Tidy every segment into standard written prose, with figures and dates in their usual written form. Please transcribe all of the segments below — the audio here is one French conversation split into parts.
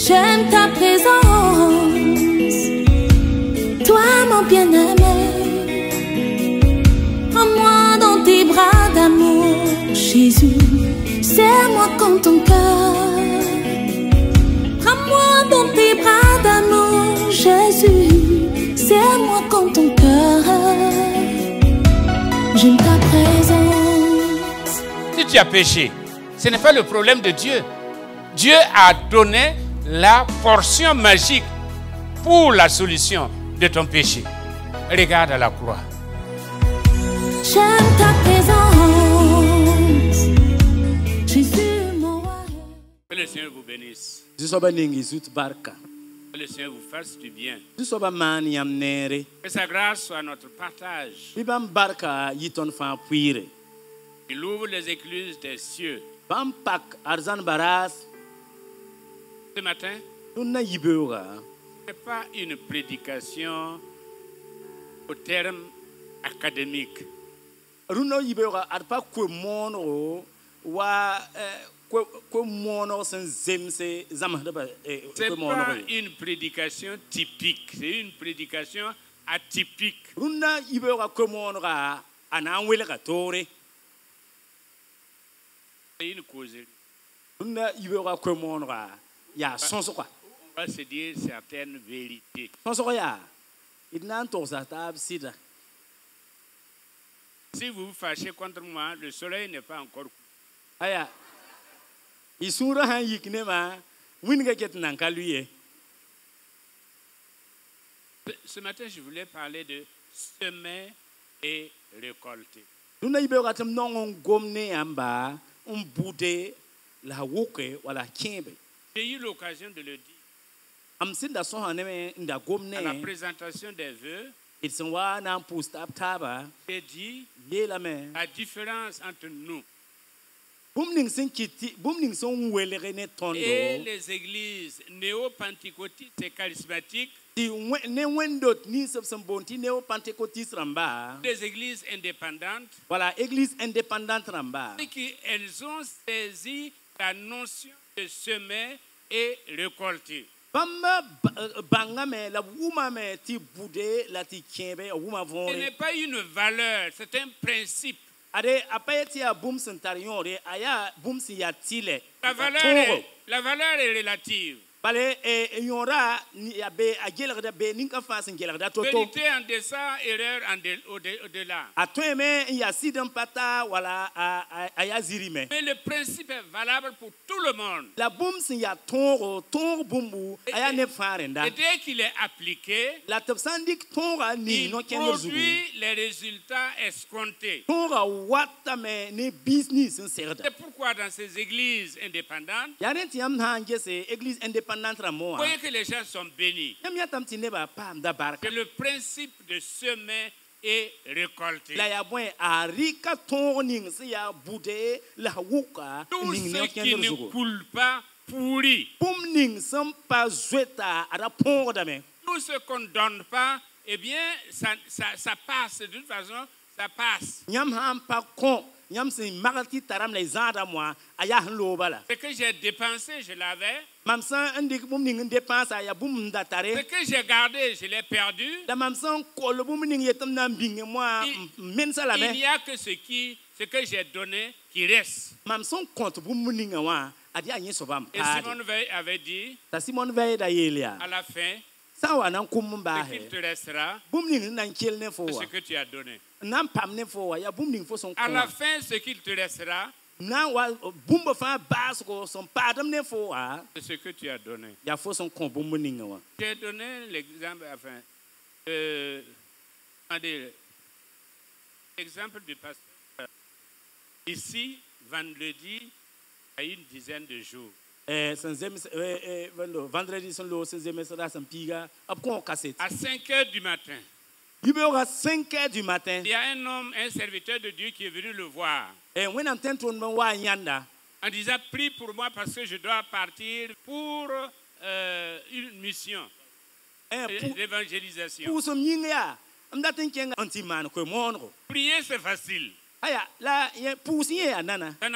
J'aime ta présence, toi mon bien-aimé. Prends-moi dans tes bras d'amour, Jésus. Serre-moi comme ton cœur. Prends-moi dans tes bras d'amour, Jésus. Serre-moi comme ton cœur. J'aime ta présence. Si tu as péché, ce n'est pas le problème de Dieu. Dieu a donné la portion magique pour la solution de ton péché. Regarde à la croix. J'aime ta présence, Jésus mon roi. Que le Seigneur vous bénisse. Que Que le Seigneur vous fasse du bien. Que Que sa grâce soit notre partage. il Il ouvre les écluses des cieux. Ce matin, ce n'est pas une prédication au terme académique. Ce n'est pas une prédication typique, c'est une prédication atypique. C'est une causerie. On va se dire certaines vérités. Si vous vous fâchez contre moi, le soleil n'est pas encore couché. Ce matin, je voulais parler de semer et récolter. J'ai eu l'occasion de le dire à la présentation des vœux. J'ai dit la différence entre nous et les églises néo-pentecôtistes et charismatiques, les églises indépendantes, c'est qu'elles ont saisi la notion de semer et récolter. Ce n'est pas une valeur, c'est un principe. La valeur est relative. Vérité en deçà, erreur au-delà. Mais le principe est valable pour tout le monde. Et dès qu'il est appliqué, il produit les résultats escomptés. C'est pourquoi dans ces églises indépendantes, vous voyez que les gens sont bénis. C'est le principe de semer et récolter. Tout ce qui ne coule pas pourrit. Tout ce qu'on ne donne pas, eh bien, ça passe. De toute façon, ça passe. Ce que j'ai dépensé, je l'avais. Ce que j'ai gardé, je l'ai perdu. Il n'y a que ce que j'ai donné qui reste. Et Simone Veil avait dit, à la fin, ce qu'il te restera, c'est ce que tu as donné. À la fin, ce qu'il te restera, c'est ce que tu as donné. J'ai donné l'exemple, l'exemple du pasteur. Ici, vendredi, il y a une dizaine de jours. À 5 heures du matin, il y a un homme, un serviteur de Dieu qui est venu le voir. En disant, prie pour moi parce que je dois partir pour une mission d'évangélisation. Prier, c'est facile. aya la ye pousse ye anana Ça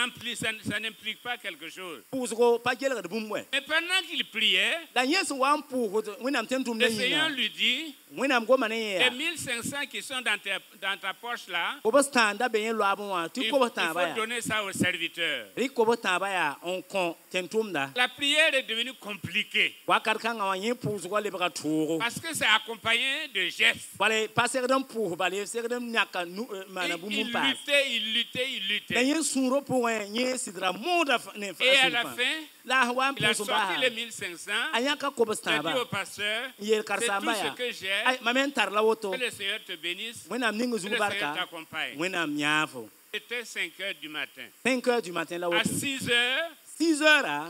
n'implique pas quelque chose. pousse ko pa gele ga bumwe Mais pendant qu'il priait, la yes wan pour winam tentum le ne Seigneur yina lui dit, winam go mané les ya 1500 qui sont dans ta poche là, ko ba standa be yen lo abon tu il ko ba faut tamba ya donner ça aux serviteurs. ri ko ba tamba ya on kon tentum da La prière est devenue compliquée wa kar kan wa yen pousse ko le ba turo parce que c'est accompagné de gestes. balé passer dam pour balé ser dam nyaka mana bumu Il pas luttait. la yen suro pour yen sidra moda ne Et à la fin, la wan il a pousse sorti ba les 1500. ayaka ko ba Il a stamba dit au pasteur, yel c'est kar tout samba ce ya que j'ai. ay mamen tar la woto Que le Seigneur te bénisse. winam ningu Que le zugu Seigneur barka t'accompagne. winam nyafo C'était 5 heures du matin. 5 heures du matin la À woto 6 heures, 6 heures là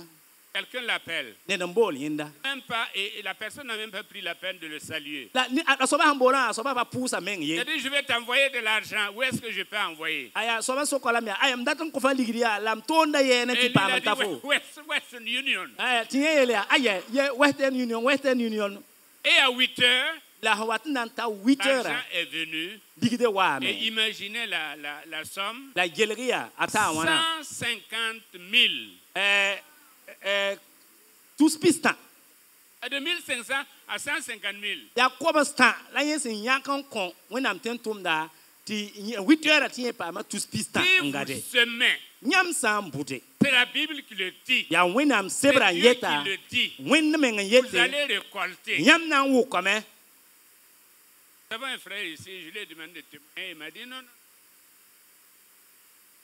quelqu'un l'appelle. ne dambol yinda Même pas, et la personne n'a même pas pris la peine de le saluer. la ni asoba hambola asoba ba pousa meng Il a ye dit, je vais t'envoyer de l'argent. Où est-ce que je peux envoyer? aya soba sokola mi aya mdatan ko fa ligriya lam tonda ye na Et ti lui, pa il a ma dit, tafo Western Union. aya tiye yele aya ye Western Union Et à 8 heures, la hawatna ta 8 heures l'argent est venu. digide wa Et me imaginez la somme. la gelriya ata wana 150 000. tous pistan De 1500 à 150 000. ya ko stan la yen sin yakan kon winam tentum da ti 8 heures ti pa ma tous pistan Si vous ngade semez, nyam sam bute c'est la Bible qui le dit. ya winam C'est sebra Dieu yeta qui le dit. win men Vous yete allez récolter. nyam nan wu kome Nous avons un frère ici, je lui ai demandé de témoigner. Il m'a dit non.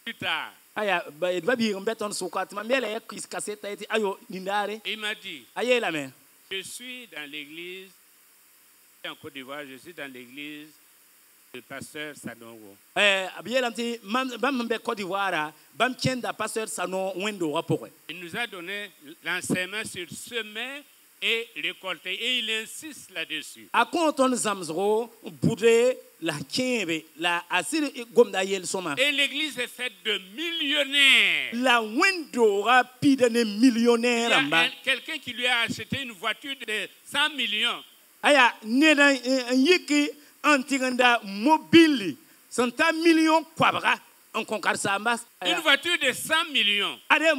Plus tard, aya ba bi mbeton sukat ma mele ya kis kaseta eti ayo nindare il m'a dit, aye la me je suis dans l'église, en Côte d'Ivoire, je suis dans l'église du pasteur Sanogo. abiyelam ti bam be Côte d'Ivoire bam kenda pasteur Sano wendo rapore Il nous a donné l'enseignement sur semer et récolter. Et il insiste là-dessus. akonton zamzro bude la kembe la asir gomda yel soma Et l'église est faite de millionnaires. la wendo rapide ne Il millionnaire y a amba quelqu'un qui lui a acheté une voiture de 100 millions. aya ne dan yiki antiganda mobile 100 millions kwabra en konkar samba Une voiture de 100 millions. ade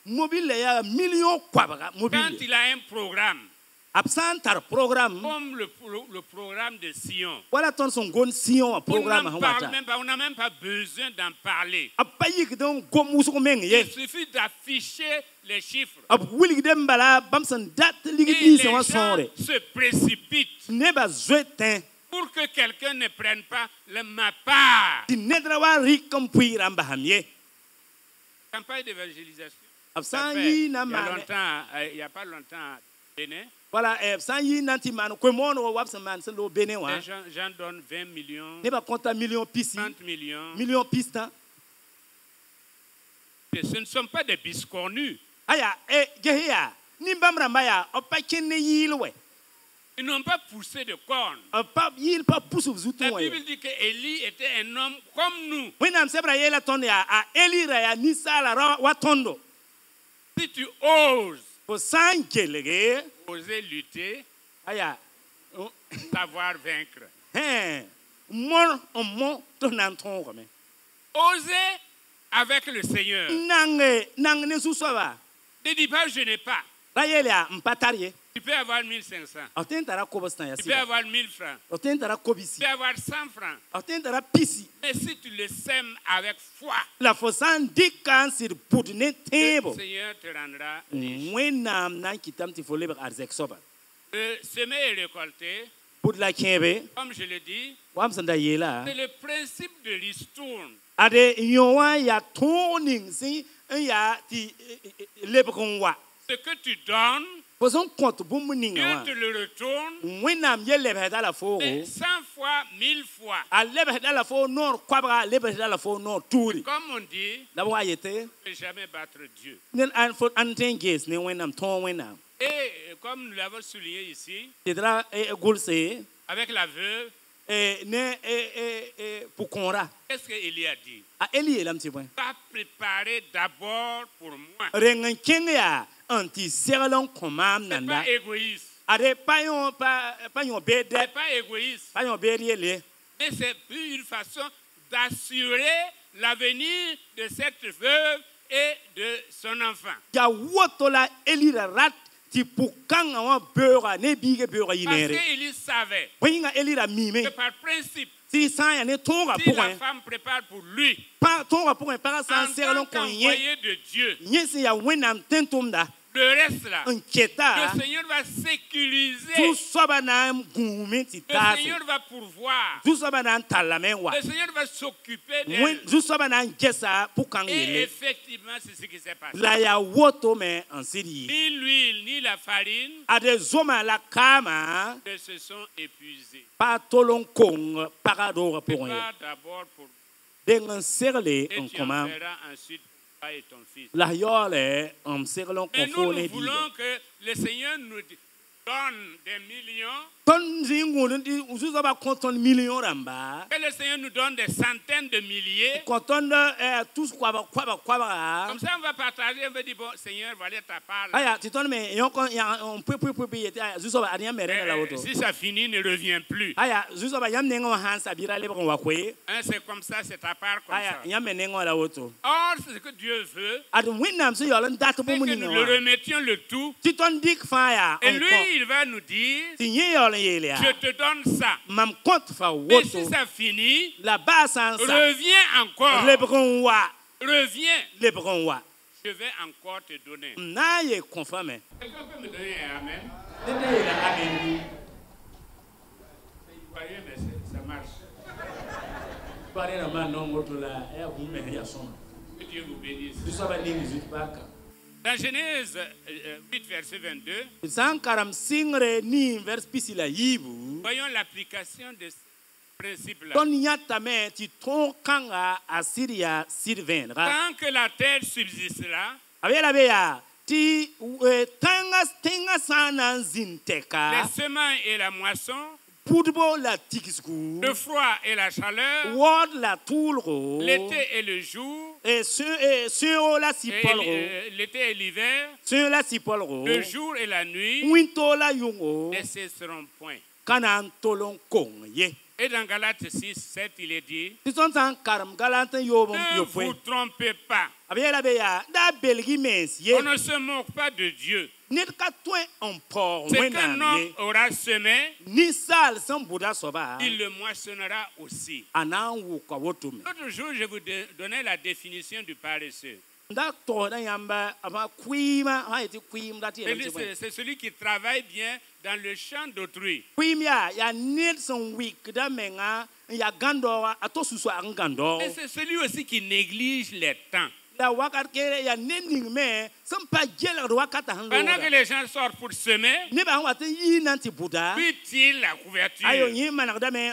mobile ya million kwabra Quand mobile il a un programme, absentar programme comme le programme de Sion, wala ton son gon sion on programme n'en parle hawata même pas, on n'a même pas besoin d'en parler. apayik don gomusu meng ye Il suffit d'afficher les chiffres. ab wilig dem bala bamsan dat Et ligidi les se wa gens sonre se précipitent ne ba zwetin pour que quelqu'un ne prenne pas ma part. ti nedra wa ri kampuira mbahamye Campagne d'évangélisation. absan Ça fait, yi il y na a man longtemps, il n'y a pas longtemps, à Bénin, wala absan yi nanti man ko mono wabsan man sen lo bene wa les gens donnent 20 millions, ne ba konta million pisi 30 millions. million pista Et ce ne sont pas des biscornus. aya gehiya ni bamra maya opa kenne yilwe Ils n'ont pas poussé de cornes. opa yil pa pusu La zutu wa Bible dit que Élie était un homme comme nous. wenam sebra yela ton ya a elira ya ni sala wa tondo Si tu oses po sankelege oser lutter, aya savoir vaincre. mon to nan ton ko me Oser avec le Seigneur. nang ne susova Ne dis pas je n'ai pas. la yela mpatarie Tu peux avoir 1500. otentara ko bastan ya Tu peux sida avoir 1000 francs. otentara ko bisi Tu peux avoir 100 francs. otentara pisi Mais si tu le sèmes avec foi, la fosan dikan sir pudne le tebo Seigneur te rendra riche. wenam nan kitam ti foleber arzek soba Semer et récolter, pud la kebe comme je l'ai dit, wamsan da yela c'est le principe de ristourne. ade yowa ya toning si ya ti lebron wa Ce que tu donnes, poson compte bu Dieu muninga wa te le retourne wenam ye lebe da la fo 100 fois, 1000 fois. a lebe da la fo nor kwabra lebe da la fo nor turi Comme on dit, la wa yete ne peut jamais battre Dieu. nen an fo antenges ne wenam ton wenam Et comme nous l'avons souligné ici, tidra gulse avec la veuve, ne pukonra qu'est-ce qu'Élie a dit? a eli elam ti bon Va préparer d'abord pour moi. rengan kenga anti serlon komam C'est nanda pas égoïste. ade payon bede C'est pas égoïste. payon bede yele Mais c'est une façon d'assurer l'avenir de cette veuve et de son enfant. Ya wotola elira rat ti pukanga wa beura ne bige beura Parce yinere. qu'il savait Wenga elira mime. que par principe, Si ça ya ne tonga si pour la un. femme prépare pour lui, Pa tonga pour un para en sans serlon tant konye. qu'envoyé de Dieu, Nyesi ya wenam tentumda. le reste là, Nketa. le Seigneur va sécuriser. Tout soba na ngume ti Le tase. Seigneur va pourvoir. Tout soba na talamen wa. Le Seigneur va s'occuper Wen d'elle. tout soba na ngesa pukang Et yele. effectivement, c'est ce qui s'est passé. La ya woto me en siri. Ni l'huile, ni la farine Ade zoma la kama ne se sont épuisés. pa tolon kong parador pour un. Prépare d'abord pour Dengan serle et en tu comment. enverras ensuite toi et ton fils. La yole en serlon Mais nous, confo nous ne voulons dit. que le Seigneur nous donne des millions, Ton zingu di uzuza ba konton million ramba. que le Seigneur nous donne des centaines de milliers. Konton de tous kwa ba. Comme ça, on va partager, on va dire, bon, Seigneur, voilà ta part. Aya titon me yon kon ya on peut yete zuza ba ania mere la woto. Si ça finit, ne reviens plus. Aya zuza ba yam nengo hansa bira le bon wakwe. Hein, c'est comme ça, c'est ta part comme Aya ça. yam nengo la woto. Or, ce que Dieu veut, Ad winam so yolan date c'est bo que muni nous no. le remettions le tout. Titon dik fa ya. Et lui, il va nous dire, Tinye yolan yele ya. je te donne ça. Mam compte fa Mais si woto. ça finit, La base en ça. reviens encore. Lebron wa. Reviens. Lebron wa. Je vais encore te donner. Na ye confirme. Quelqu'un peut me donner un amen? Dede la amen. C'est ivoirien, mais ça marche. Pare na man non woto la e ku me ya son. Que Dieu vous bénisse. Tu saba ni zut baka. Dans Genèse 8, verset 22, San karam singre ni vers pisila yibu. voyons l'application de ce principe-là. Ton yata me ti ton kanga asiria sirvendra. Tant que la terre subsistera, Avela beya ti tenga sana zinteka. les semences et la moisson, Pudbo la tikisku. le froid et la chaleur, Word la toulro. l'été et le jour, Et sur la sipolro. l'été et l'hiver, Sur la sipolro. le jour et la nuit Winto la yungo. ne cesseront point. Kanan tolon kong ye. Et dans Galates 6, 7, il est dit, Ti son san karam galantan yobom ne yopwe. vous trompez pas. Avela beya da belgi mens ye. On ne se moque pas de Dieu. Net ka twen on por Ce qu'un wenam homme ye. aura semé, Ni sal san buda soba. il le moissonnera aussi. Anan wu kwa wotum. L'autre jour, je vous donnais la définition du paresseux. Da to da yamba ama kwima ha eti kwim da ti. C'est celui qui travaille bien dans le champ d'autrui. Kwim ya net son week da menga ya gandora ato susu an gandor. Et c'est celui aussi qui néglige les temps. La wakat kere ya nening me san pa gela do wakata han Pendant que lo. les gens sortent pour semer, Ne ba wa te yi nanti buda. puis tire la couverture. Ayo yi manak da me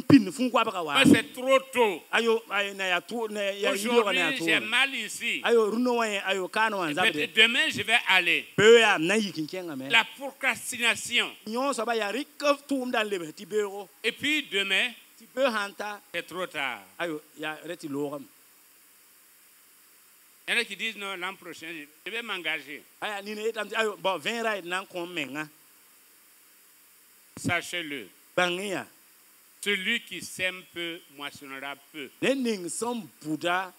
pin fun kwa baka wa. Mais c'est trop tôt. Ayo na ya tu na ya yi yo na ya Aujourd'hui, tu. j'ai mal ici. Ayo runo wa ayo kano wan zabde. Peut-être demain, je vais aller. Be ya na yi kinkenga me. La procrastination. Nyon so ba ya rik tum dan le ti beuro. Et puis demain, Ti be hanta. c'est trop tard. Ayo ya reti loram. Il y en a qui disent non, l'an prochain, je vais m'engager. Aya ni ne tam ayo bon 20 ride nan kon menga. Sachez-le. Bangia. Celui qui sème peu moissonnera peu. Ne ning som buda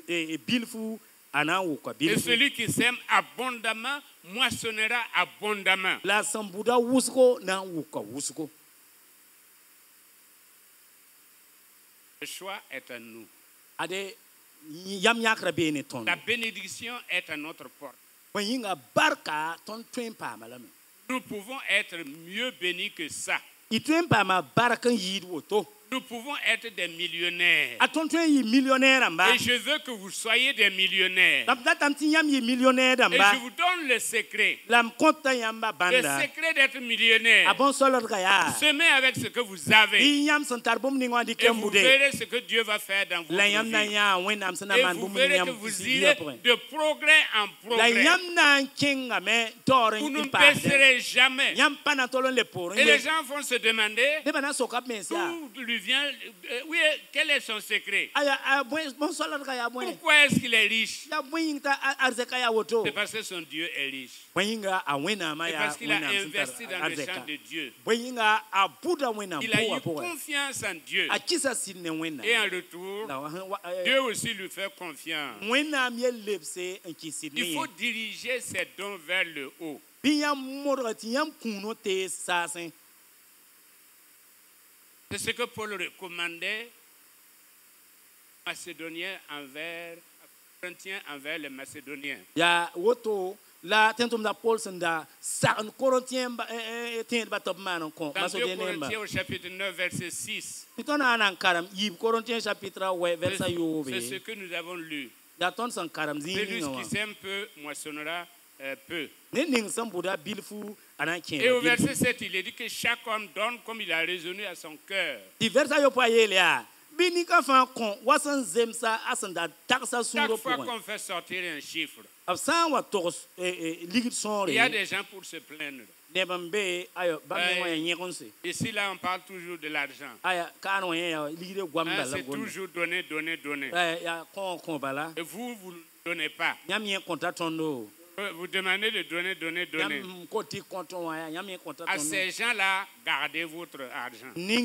e bilfu anan wu kwa Et bilfu. celui qui sème abondamment moissonnera abondamment. La som buda wusko nan wu kwa wusko. Le choix est à nous. Ade yam yakra be ne ton. La bénédiction est à notre porte. When yinga barka ton twen pa malame. Nous pouvons être mieux bénis que ça. I twen pa ma barkan yid woto. Nous pouvons être des millionnaires. A ton twen yi millionnaire amba. Et je veux que vous soyez des millionnaires. Tam tam ti yam yi millionnaire Et amba. je vous donne le secret. Lam konta yamba Le banda. secret d'être millionnaire. A bon solo gaya. Semez avec ce que vous avez. I yam son tarbom ni ngwa di Et vous kembude. verrez ce que Dieu va faire dans votre La yam na vie. ya wenam sana Et man vous bum verrez yam que vous si irez après. de progrès en La progrès. yam na kinga me doren Vous ne impade. baisserez jamais. Yam pana tolon le pour. Et les gens vont se demander Ne bana sokap mensa. d'où lui vient, quel est son secret? Pourquoi Pourquoi est-ce qu'il est riche? C'est parce que son Dieu est riche. Et parce qu'il a investi dans le champ de Dieu. Il a eu confiance en Dieu. Et en retour, Dieu aussi lui fait confiance. Il faut diriger ses dons vers le haut. C'est ce que Paul recommandait Macédoniens envers Corinthiens envers les Macédoniens. Ya woto la tentum da Paul senda sa Corinthiens batop man ko Dans 2 Corinthiens au chapitre 9 verset 6. Pitona nan karam yi Corinthiens chapitre 8 verset yobe. C'est ce que nous avons lu. Da ton san karam Celui qui sème peu moissonnera peu. Et au verset 7, il est dit que chaque homme donne comme il a raisonné à son cœur. Chaque fois qu'on fait sortir un chiffre, il y a des gens pour se plaindre. Ici, là, on parle toujours de l'argent. C'est toujours donner, donner, donner. Et vous ne donnez pas. Vous demandez de donner, donner, donner. À ces gens-là, gardez votre argent. Dieu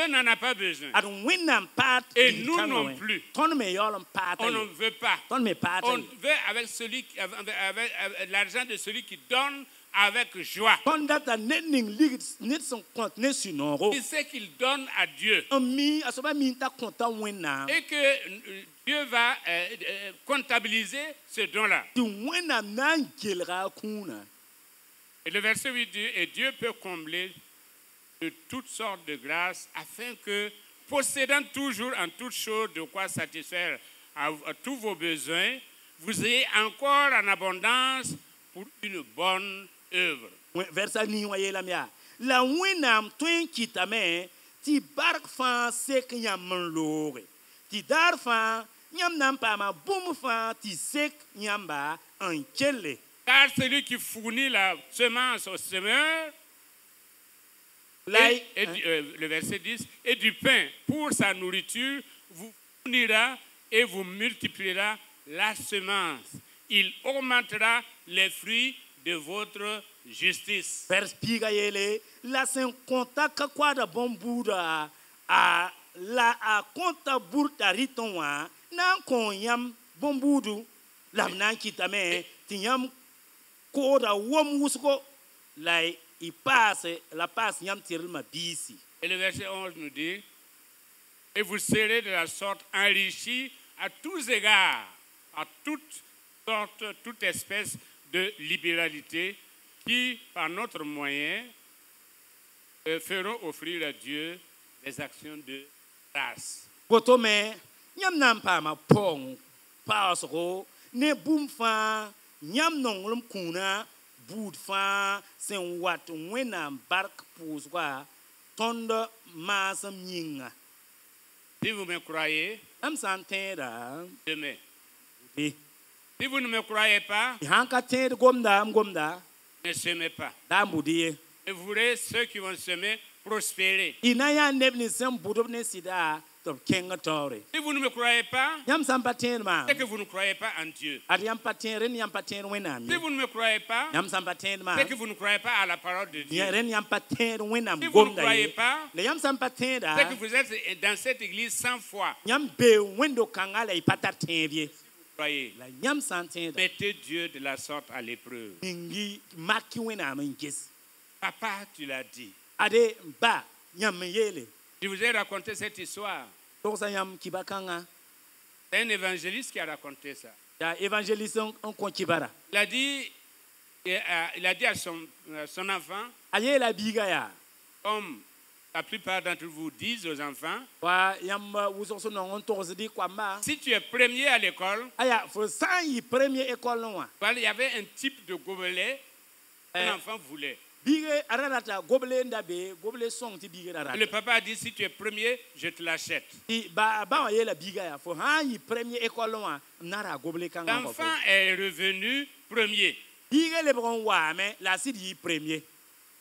n'en a pas besoin. Et nous non plus. On ne veut pas. On veut avec l'argent de celui qui donne avec joie. Il sait qu'il donne à Dieu. Et que Dieu va comptabiliser ce don-là. Et le verset 8 dit, et Dieu peut combler de toutes sortes de grâces afin que, possédant toujours en toutes choses de quoi satisfaire à tous vos besoins, vous ayez encore en abondance pour une bonne œuvre. Verset ni waye la mia. La winam twin kitame ti bark fan sek nyam lore. Ti dar fan nyam nam pa ma boum fan ti sek nyamba en kele. Car celui qui fournit la semence au semeur, le verset 10, et du pain pour sa nourriture, vous fournira et vous multipliera la semence. Il augmentera les fruits de votre justice. Perspigayele la sen contact quoi de bon bouda a la a conta burta ritonwa nan kon yam bon boudou lam nan kitame tinyam ko da wom wusko la il passe la passe yam tirma bisi. Et le verset 11 nous dit, et vous serez de la sorte enrichis à tous égards, à toute sorte, toute espèce de libéralité qui, par notre moyen, feront offrir à Dieu des actions de grâce. Potome, nyam nam pa ma pong, pasro, ne boum fa, nyam non lum kuna, boud fa, sen wat wenam bark pouswa, tonde masam yinga. Si vous me croyez, demain. Si vous ne me croyez pas, ne semez pas. Et vous verrez ceux qui vont semer prospérer. Si vous ne me croyez pas, c'est que vous ne croyez pas en Dieu. Si vous ne me croyez pas, c'est que vous ne croyez pas à la parole de Dieu. Si vous ne croyez pas, c'est que vous êtes dans cette église sans foi. Croyez. Mettez Dieu de la sorte à l'épreuve. Papa, tu l'as dit. Je vous ai raconté cette histoire. C'est un évangéliste qui a raconté ça. Il a dit à son enfant, comme la plupart d'entre vous disent aux enfants, si tu es premier à l'école, il y avait un type de gobelet qu'un enfant voulait. Le papa a dit, si tu es premier, je te l'achète. L'enfant est revenu premier.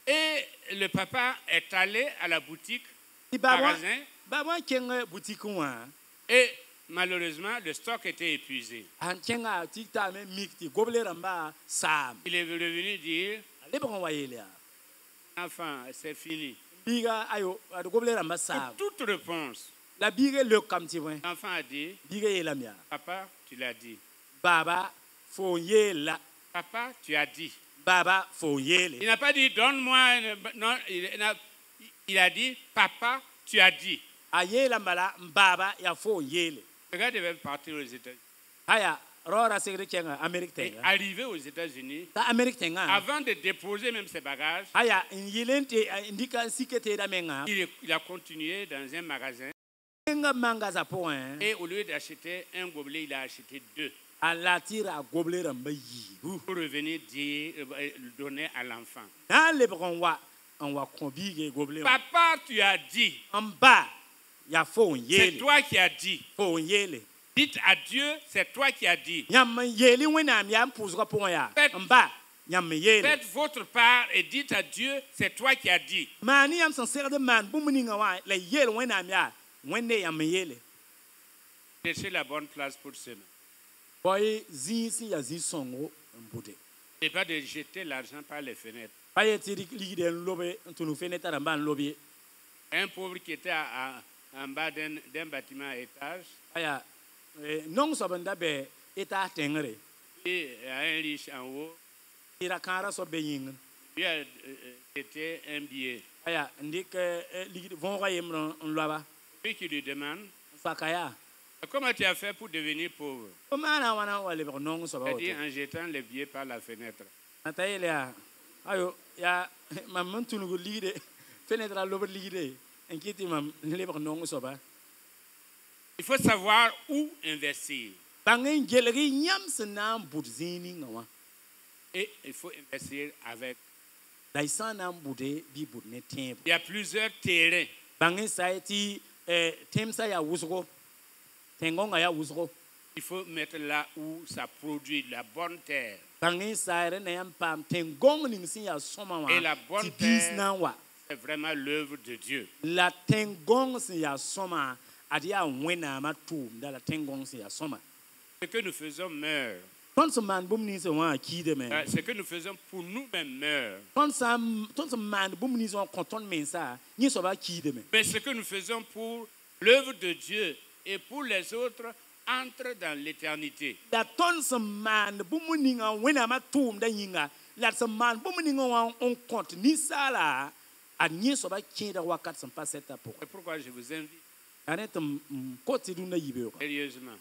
Et le papa est allé à la boutique, Baba magasin, baba kenga boutique wa. et malheureusement, le stock était épuisé. An kenga tikta me mikti goble ramba sam. Il est revenu dire, Le bon wa yelia. enfant, c'est fini. Biga ayo ad goble ramba sam. Pour toute réponse, La biga le kamti wa. l'enfant a dit, Biga yela mia. papa, tu l'as dit. Baba fo yela. Papa, tu as dit. Baba fo Il yele. n'a pas dit, donne-moi. Non, il a dit, papa, tu as dit. Ayela mbala baba ya fo yele. Le gars devait partir aux États-Unis. Aya rora segre kenga Amerique Et tenga. arrivé aux États-Unis, Ta Amerique tenga. avant de déposer même ses bagages, Aya yelente indika sikete da menga. il a continué dans un magasin. Kenga mangaza point. Et au lieu d'acheter un gobelet, il a acheté 2 Allah tira goble ramba yi. pour revenir dire, donner à l'enfant. Dans le bron wa on wa kombige goble. Papa, tu as dit. En bas ya fo C'est yele. toi qui as dit. Fo yele. Dites à Dieu, c'est toi qui as dit. Yam yele wena mi am puzwa point ya. Faites- En bas yam yele. Faites votre part et dites à Dieu, c'est toi qui as dit. Mani yam sincere de man bumuninga wa la yele wena mi ya. Wende yam yele. Cherchez la bonne place pour semer. Boy zi ya zi songo mbute. Et pas de jeter l'argent par les fenêtres. Paye tiri ligi lobe tunu fenêtre ramba lobe. Un pauvre qui était en bas d'un bâtiment à étage Aya non sobanda be eta tengre. et un riche en haut Ira kara so beyin. lui a jeté un billet. Aya ndik ligi von royem on loba. Lui qui lui demande, Fakaya. comment tu as fait pour devenir pauvre? Omana wana wale be non so ba. Il a dit en jetant les billets par la fenêtre. Atayele ya. Ayo ya mamman tunu go ligi de fenêtre lobe ligi de. Enkiti mam le be non so ba. Il faut savoir où investir. Bangen geleri nyam senam budzini ngawa. Et il faut investir avec. Laisana bude bi budne temp. Il y a plusieurs terrains. Bangen saiti temsa ya wusgo. Tengonga ya wusgo. Il faut mettre là où ça produit la bonne terre. Bangen saire na yam pam tengong ning sin ya soma wa. Et la bonne Ti bis terre. na wa. C'est vraiment l'œuvre de Dieu. La tengong sin ya soma adia wena matu da la tengong sin ya soma. Ce que nous faisons meurt. Ton man bum ni se wa ki de men. Ce que nous faisons pour nous-mêmes meurt. Ton man bum ni so konton men sa ni so ba ki de men. Mais ce que nous faisons pour l'œuvre de Dieu et pour les autres entre dans l'éternité. La ton man bum ni nga wena matu da yinga. La man bum ni nga on compte ni ça là a ni so ba ki da wakat san pas cette pour. C'est pourquoi je vous invite Arrête côté du na yibe ko. sérieusement,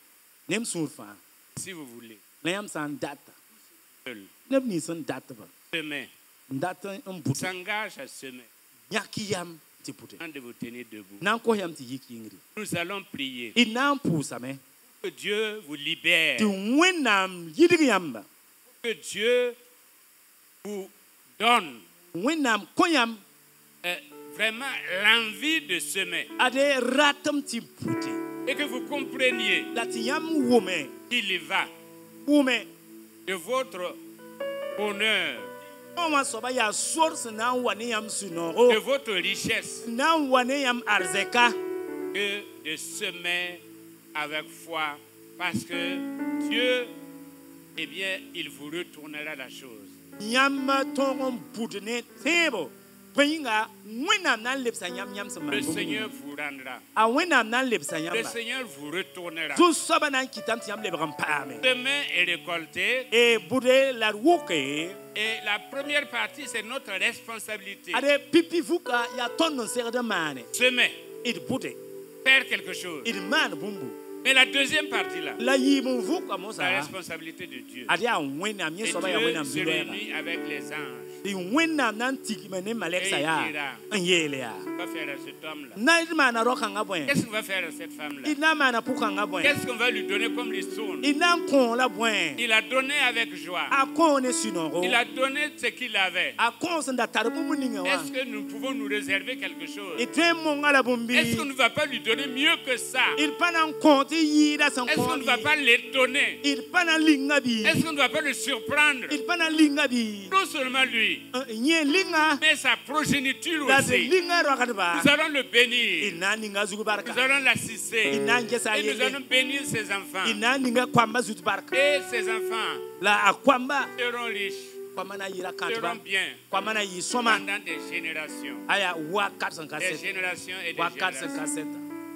Nem surfa. si vous voulez, Nem san data. seul, Nem ni san data ba. demain, Data but s'engage à semer, yakiyam ti puté. avant de vous tenir debout. Nan ko yam ti yiki ngri. Nous allons prier. Inam pusa me. Que Dieu vous libère. Ti wenam yidigi yamba. Que Dieu vous donne Wenam koyam vraiment l'envie de semer. ade ratam ti puté. Et que vous compreniez Lati yam wome. qu'il y va Wome. de votre bonheur, On wa soba ya source na wane yam de sunoro. votre richesse, Na wane yam arzeka. que de semer avec foi. Parce que Dieu, eh bien, il vous retournera la chose. Yam tongon budne tebo. Payinga wenam nan lepsa yam yam sama. Le Seigneur vous rendra. A wenam nan lepsa Le yam. Seigneur vous retournera. Tout soba nan kitam ti yam lebram pame. Demain est récolté. Et bude la woke. Et la première partie, c'est notre responsabilité. Ade pipi fuka ya ton non ser de mane. Semer, It bude. faire quelque chose. It man bumbu. Mais la deuxième partie, là, La yimu fuka la mosa. responsabilité de Dieu. Ade a wenam Et ye soba ya wenam Dieu se bilera. réunit avec les anges. Di wenam nan tiki mene maleksa Et il ya. dira, Nyele ya. Qu'est-ce qu'on va faire à cet homme-là? Na mana roka ngabwen. Qu'est-ce qu'on va faire à cette femme-là? Ina mana puka ngabwen. Qu'est-ce qu'on va lui donner comme leçon? Ina kon la bwen. Il a donné avec joie. A kon ne sunoro. Il a donné ce qu'il avait. A kon senda tarbu muninga wa. Est-ce que nous pouvons nous réserver quelque chose? Itwe monga la bumbi. Est-ce qu'on ne va pas lui donner mieux que ça? Il panan kon Est-ce qu'on ne va pas l'étonner? Est-ce qu'on ne va pas le surprendre? Non seulement lui, mais sa progéniture aussi. Nous allons le bénir. Nous allons l'assister. Et nous allons bénir ses enfants. Et ses enfants seront riches. Seront bien pendant des générations. Des générations et des générations.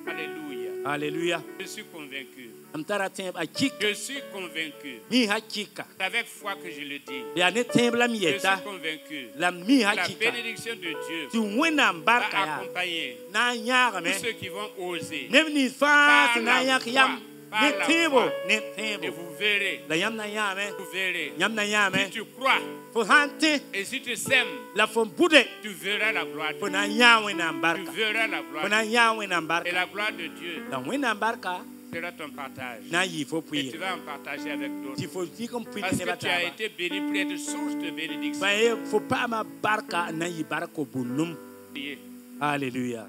Alléluia. Alléluia. Je suis convaincu. Je suis convaincu. C'est avec foi que je le dis. Je suis convaincu. La bénédiction de Dieu va accompagner tous ceux qui vont oser. Par la foi. Et vous verrez. Vous verrez. Si tu crois et si tu sèmes, tu verras la gloire de Dieu. Tu verras la gloire. Et la gloire de Dieu sera ton partage. Et tu vas en partager avec d'autres. Parce que tu as été béni pour être source de bénédiction. Alléluia.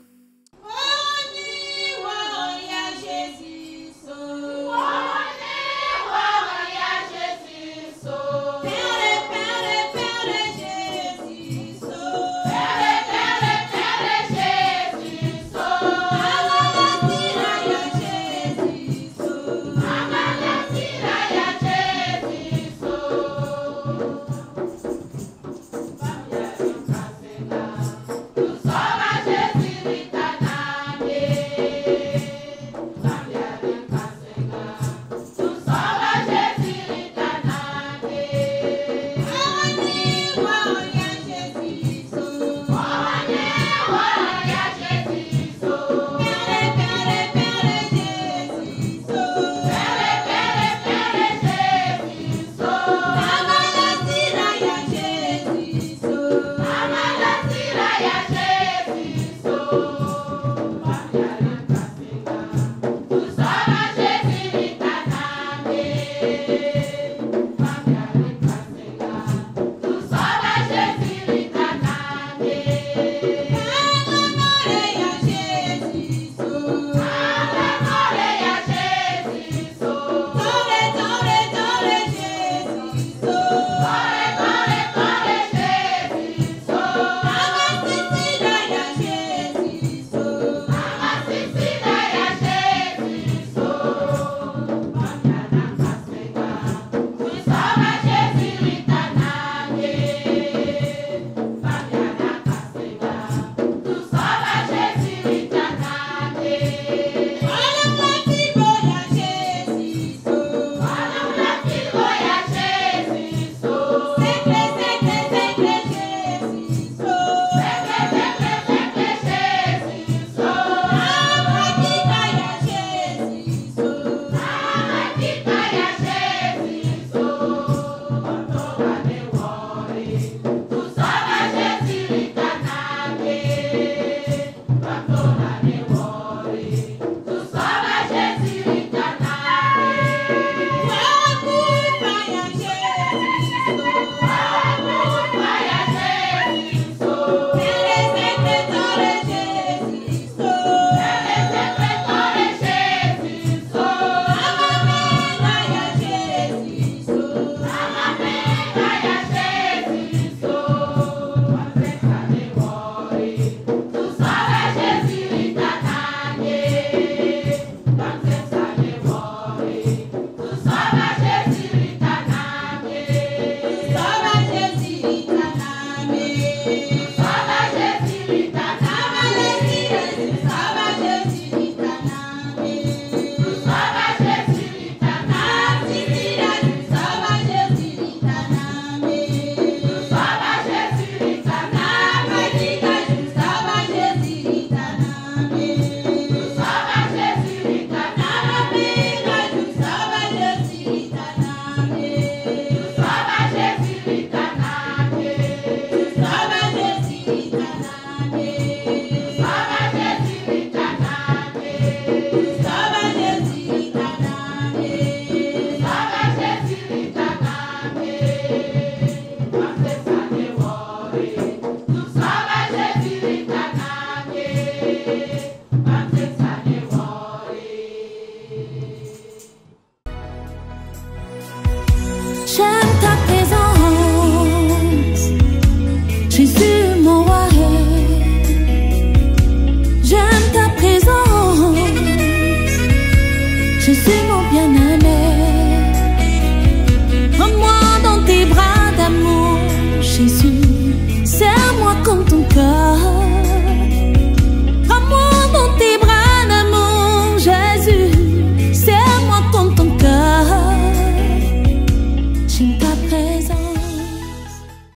Jésus. Jésus